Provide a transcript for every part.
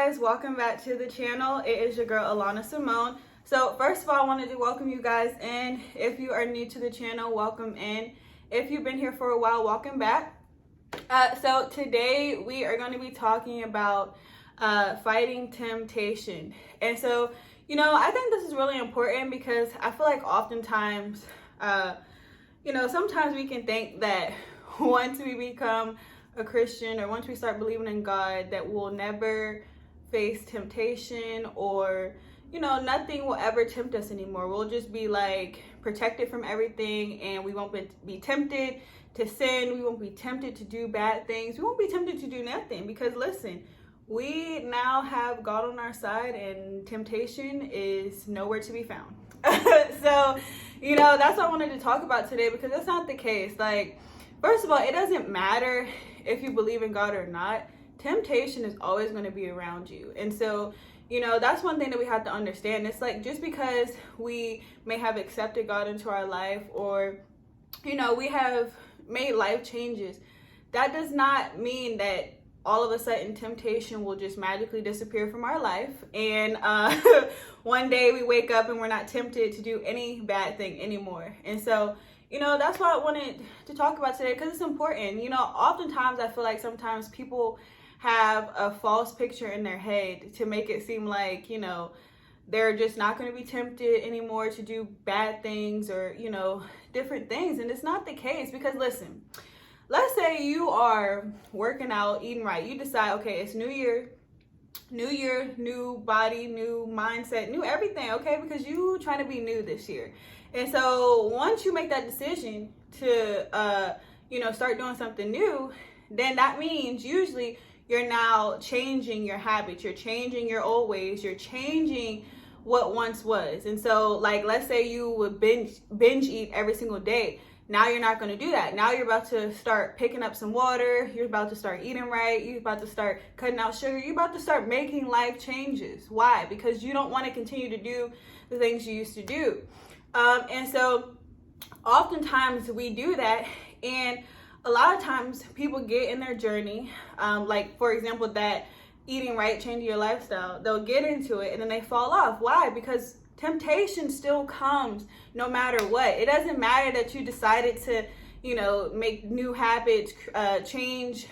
guys, welcome back to the channel. It is your girl Alana Simone. So first of all, I wanted to welcome you guys in. If you are new to the channel, welcome in. If you've been here for a while, welcome back. So today we are going to be talking about fighting temptation. And so, I think this is really important because I feel like oftentimes, sometimes we can think that once we become a Christian or once we start believing in God that we'll never face temptation or, nothing will ever tempt us anymore. We'll just be like protected from everything and we won't be tempted to sin. We won't be tempted to do bad things. We won't be tempted to do nothing because listen, we now have God on our side and temptation is nowhere to be found. So, that's what I wanted to talk about today because that's not the case. Like, first of all, it doesn't matter if you believe in God or not. Temptation is always going to be around you. And so, that's one thing that we have to understand. It's like just because we may have accepted God into our life or, we have made life changes, that does not mean that all of a sudden temptation will just magically disappear from our life. And one day we wake up and we're not tempted to do any bad thing anymore. And so, that's what I wanted to talk about today because it's important. Oftentimes I feel like sometimes people have a false picture in their head to make it seem like, they're just not going to be tempted anymore to do bad things or, different things. And it's not the case because listen, let's say you are working out, eating right. You decide, okay, it's new year, new body, new mindset, new everything, okay? Because you trying to be new this year. And so once you make that decision to, start doing something new, then that means usually you're now changing your habits. You're changing your old ways. You're changing what once was. And so like, let's say you would binge eat every single day. Now you're not going to do that. Now you're about to start picking up some water. You're about to start eating right. You're about to start cutting out sugar. You're about to start making life changes. Why? Because you don't want to continue to do the things you used to do. And so oftentimes we do that. And a lot of times people get in their journey, like for example, that eating right, changing your lifestyle, they'll get into it and then they fall off. Why? Because temptation still comes no matter what. It doesn't matter that you decided to, make new habits, change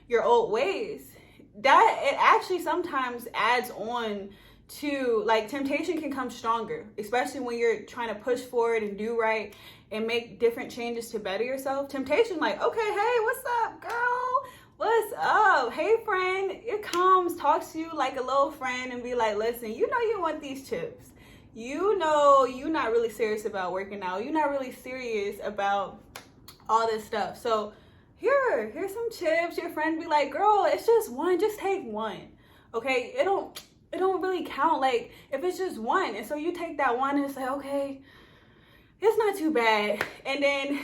your old ways. That it actually sometimes adds on to, like, temptation can come stronger, especially when you're trying to push forward and do right and make different changes to better yourself. Temptation, like, okay, hey, what's up, girl? What's up? Hey, friend. It comes, talks to you like a little friend and be like, listen, you want these chips. You're not really serious about working out. You're not really serious about all this stuff. So here's some chips. Your friend be like, girl, it's just one. Just take one. Okay? It don't really count. Like, if it's just one. And so you take that one and say, okay, it's not too bad. And then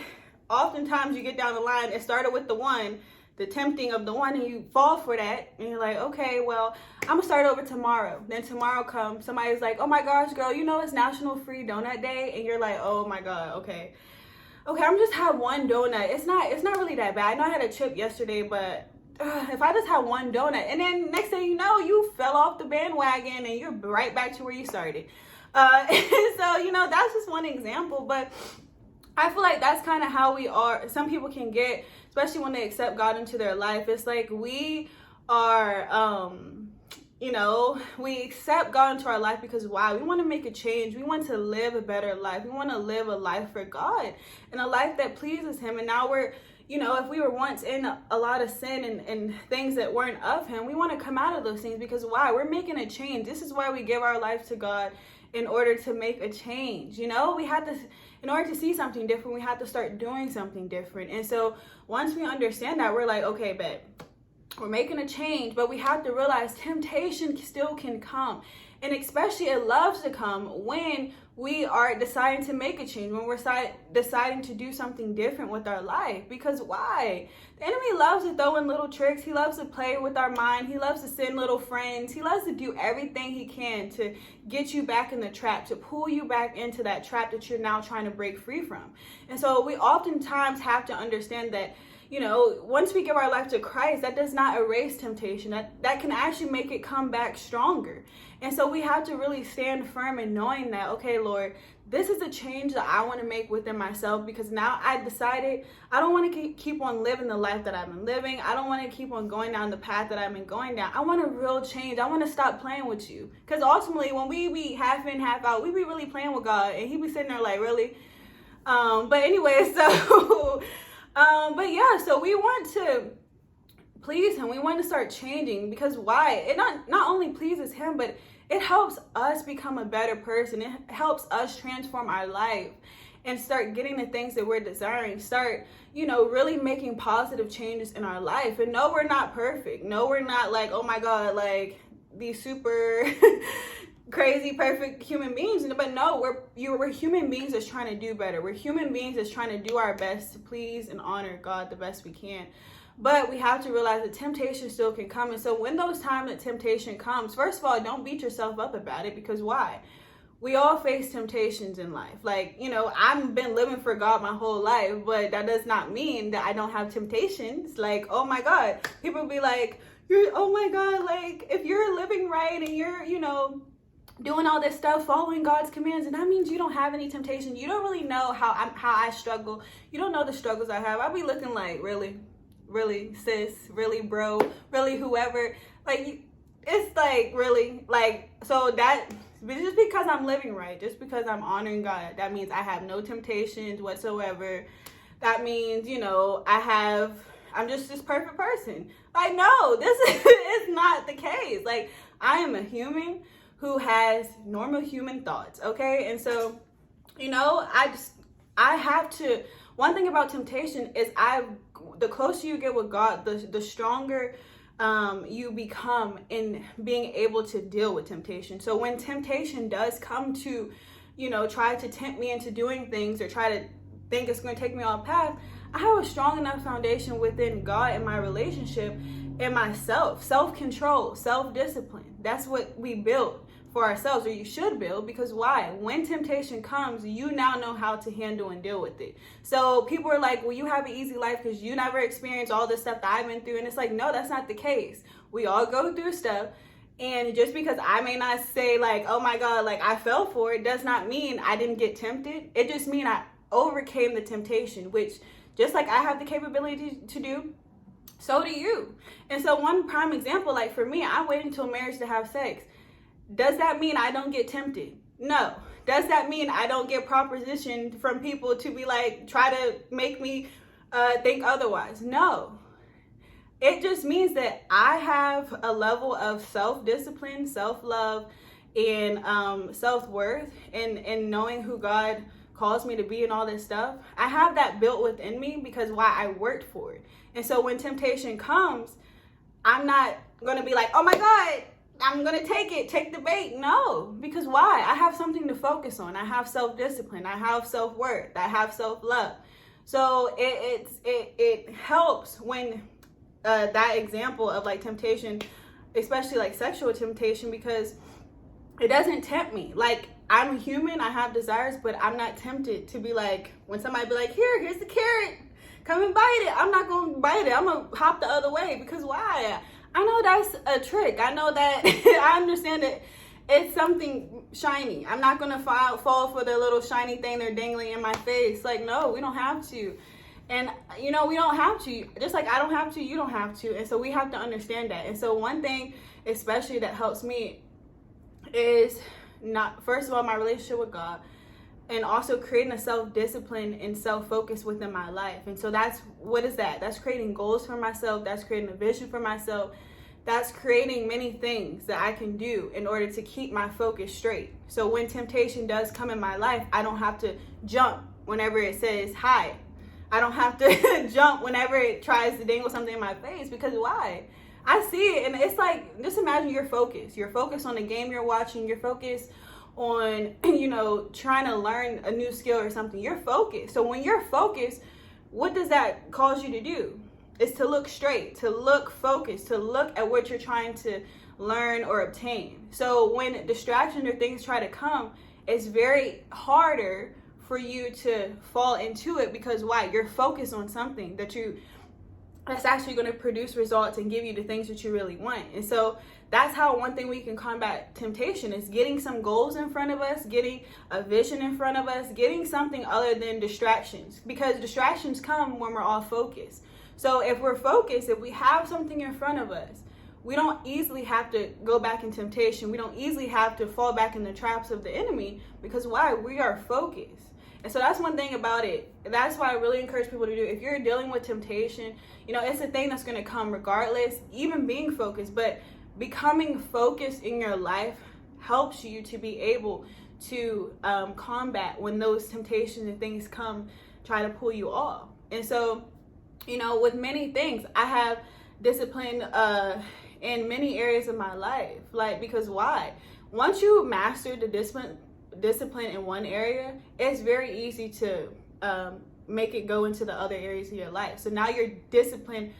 oftentimes you get down the line, it started with the one, the tempting of the one, and you fall for that. And you're like, okay, well, I'm going to start over tomorrow. Then tomorrow comes, somebody's like, oh my gosh, girl, it's National Free Donut Day. And you're like, oh my God, okay, I'm just have one donut. It's not really that bad. I know I had a chip yesterday, but if I just had one donut, and then next thing you know, you fell off the bandwagon and you're right back to where you started. So, that's just one example, but I feel like that's kind of how we are. Some people can get, especially when they accept God into their life. It's like we are, we accept God into our life because why? We want to make a change. We want to live a better life. We want to live a life for God and a life that pleases Him. And now we're, if we were once in a lot of sin and things that weren't of Him, we want to come out of those things because why? We're making a change. This is why we give our life to God in order to make a change. We had to, in order to see something different, we have to start doing something different. And so once we understand that, we're like, okay, bet, we're making a change, but we have to realize temptation still can come. And especially it loves to come when we are deciding to make a change, when we're deciding to do something different with our life. Because why? The enemy loves to throw in little tricks. He loves to play with our mind. He loves to send little friends. He loves to do everything he can to get you back in the trap, to pull you back into that trap that you're now trying to break free from. And so we oftentimes have to understand that, once we give our life to Christ, that does not erase temptation. That can actually make it come back stronger. And so we have to really stand firm in knowing that, okay, Lord, this is a change that I want to make within myself, because now I decided I don't want to keep on living the life that I've been living. I don't want to keep on going down the path that I've been going down. I want a real change. I want to stop playing with you. Because ultimately, when we be half in, half out, we be really playing with God, and he be sitting there like, really? But anyway, so, but yeah, so we want to please him. We want to start changing, because why? It not only pleases him, but it helps us become a better person. It helps us transform our life and start getting the things that we're desiring. Start, really making positive changes in our life. And no, we're not perfect. No, we're not like, oh my God, like these super crazy perfect human beings. But no, we're human beings that's trying to do better. We're human beings that's trying to do our best to please and honor God the best we can. But we have to realize that temptation still can come. And so when those times that temptation comes, first of all, don't beat yourself up about it, because why? We all face temptations in life. Like, I've been living for God my whole life, but that does not mean that I don't have temptations. Like, oh my God, people be like, oh my God, like if you're living right and you're, doing all this stuff, following God's commands, and that means you don't have any temptation. You don't really know how I struggle. You don't know the struggles I have. I'll be looking like, really, sis, really, bro, really, whoever. Like, it's like, really, like, so that, just because I'm living right, just because I'm honoring God, that means I have no temptations whatsoever. That means, I'm just this perfect person. Like, no, this is not the case. Like, I am a human who has normal human thoughts, okay? And so, I have to, one thing about temptation is the closer you get with God, the stronger you become in being able to deal with temptation. So when temptation does come to, try to tempt me into doing things or try to think it's going to take me off path, I have a strong enough foundation within God and my relationship and myself, self-control, self-discipline. That's what we build for ourselves, or you should build, because why? When temptation comes, you now know how to handle and deal with it. So people are like, well, you have an easy life because you never experienced all this stuff that I've been through. And it's like, no, that's not the case. We all go through stuff. And just because I may not say like, oh my God, like I fell for it, does not mean I didn't get tempted. It just means I overcame the temptation, which just like I have the capability to do, so do you. And so one prime example, like for me, I waited until marriage to have sex. Does that mean I don't get tempted? No. Does that mean I don't get propositioned from people to be like, try to make me think otherwise? No. It just means that I have a level of self-discipline, self-love, and self-worth, and knowing who God calls me to be and all this stuff. I have that built within me because why? I worked for it. And so when temptation comes, I'm not going to be like, oh my God, I'm going to take the bait. No, because why? I have something to focus on. I have self-discipline. I have self-worth. I have self-love. So it helps when that example of like temptation, especially like sexual temptation, because it doesn't tempt me. Like I'm a human, I have desires, but I'm not tempted to be like, when somebody be like, here's the carrot, come and bite it. I'm not going to bite it. I'm going to hop the other way, because why? I know that's a trick. I know that, I understand that it's something shiny. I'm not going to fall for the little shiny thing they're dangling in my face. Like, no, we don't have to. And, we don't have to. Just like I don't have to, you don't have to. And so we have to understand that. And so one thing, especially that helps me, is first of all, my relationship with God, and also creating a self-discipline and self-focus within my life. And so what is that? That's creating goals for myself. That's creating a vision for myself. That's creating many things that I can do in order to keep my focus straight. So when temptation does come in my life, I don't have to jump whenever it says hi. I don't have to jump whenever it tries to dangle something in my face, because why? I see it, and it's like, just imagine your focus. You're focused on the game you're watching. You're focused on, trying to learn a new skill or something. You're focused. So when you're focused, what does that cause you to do? It's to look straight, to look focused, to look at what you're trying to learn or obtain. So when distractions or things try to come, it's very harder for you to fall into it, because why? You're focused on something that you that's actually going to produce results and give you the things that you really want. And so that's how one thing we can combat temptation is getting some goals in front of us, getting a vision in front of us, getting something other than distractions, because distractions come when we're all focused. So if we're focused, if we have something in front of us, we don't easily have to go back in temptation. We don't easily have to fall back in the traps of the enemy, because why? We are focused. And so that's one thing about it. That's why I really encourage people to do. If you're dealing with temptation, you know, it's a thing that's going to come regardless, even being focused. But becoming focused in your life helps you to be able to combat when those temptations and things come, try to pull you off. And so, you know, with many things, I have discipline in many areas of my life. Like, because why? Once you master the discipline in one area, it's very easy to make it go into the other areas of your life. So now you're disciplined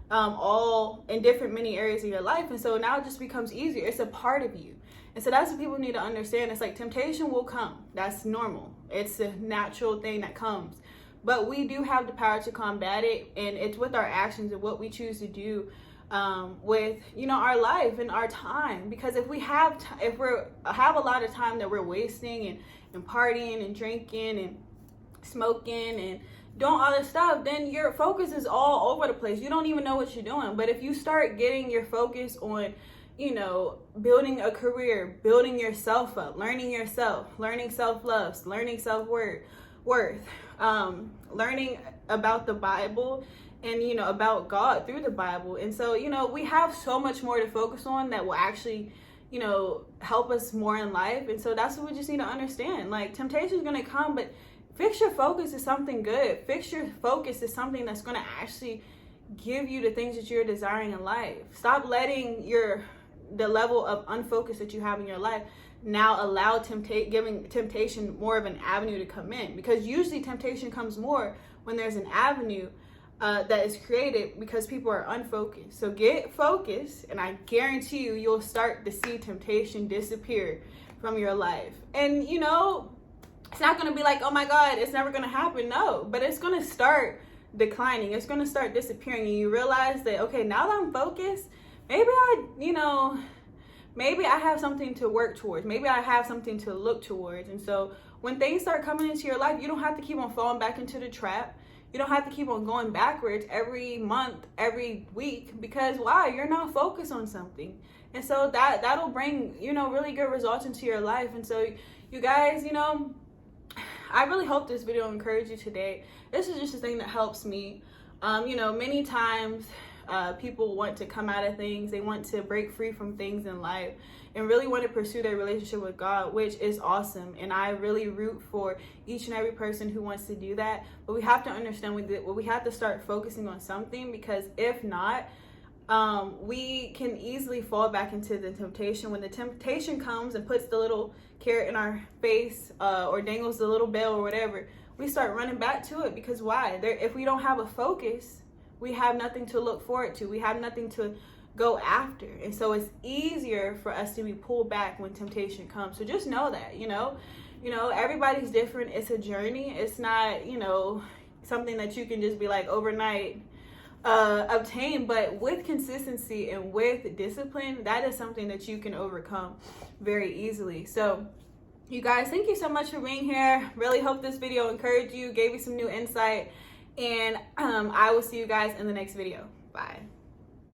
all in different many areas of your life, and so now it just becomes easier. It's a part of you. And so that's what people need to understand. It's like temptation will come. That's normal. It's a natural thing that comes. But we do have the power to combat it, and it's with our actions and what we choose to do with, you know, our life and our time. Because if we have a lot of time that we're wasting and partying and drinking and smoking and doing all this stuff, then your focus is all over the place. You don't even know what you're doing. But if you start getting your focus on, you know, building a career, building yourself up, learning yourself, learning self-love, learning self-worth, learning about the Bible and, you know, about God through the Bible. And so, you know, we have so much more to focus on that will actually, you know, help us more in life. And so that's what we just need to understand. Like, temptation is going to come, but fix your focus to something good. Fix your focus to something that's going to actually give you the things that you're desiring in life. Stop letting the level of unfocus that you have in your life now allow giving temptation more of an avenue to come in, because usually temptation comes more when there's an avenue that is created because people are unfocused. So get focused, and I guarantee you'll start to see temptation disappear from your life. And, you know, it's not going to be like, oh my God, it's never going to happen. No, but it's going to start declining. It's going to start disappearing. And you realize that, okay, now that I'm focused, maybe I have something to work towards. Maybe I have something to look towards. And so when things start coming into your life, you don't have to keep on falling back into the trap. You don't have to keep on going backwards every month, every week, because why? You're not focused on something. And so that'll bring, you know, really good results into your life. And so you guys, you know, I really hope this video encouraged you today. This is just a thing that helps me. You know, many times people want to come out of things. They want to break free from things in life and really want to pursue their relationship with God, which is awesome. And I really root for each and every person who wants to do that. But we have to understand we have to start focusing on something, because if not, we can easily fall back into the temptation. When the temptation comes and puts the little carrot in our face or dangles the little bell or whatever, we start running back to it, because why? If we don't have a focus, we have nothing to look forward to. We have nothing to go after. And so it's easier for us to be pulled back when temptation comes. So just know that, you know, everybody's different. It's a journey. It's not, you know, something that you can just be like overnight obtain, but with consistency and with discipline, that is something that you can overcome very easily. So you guys, thank you so much for being here. Really hope this video encouraged you, gave you some new insight, and I will see you guys in the next video. Bye.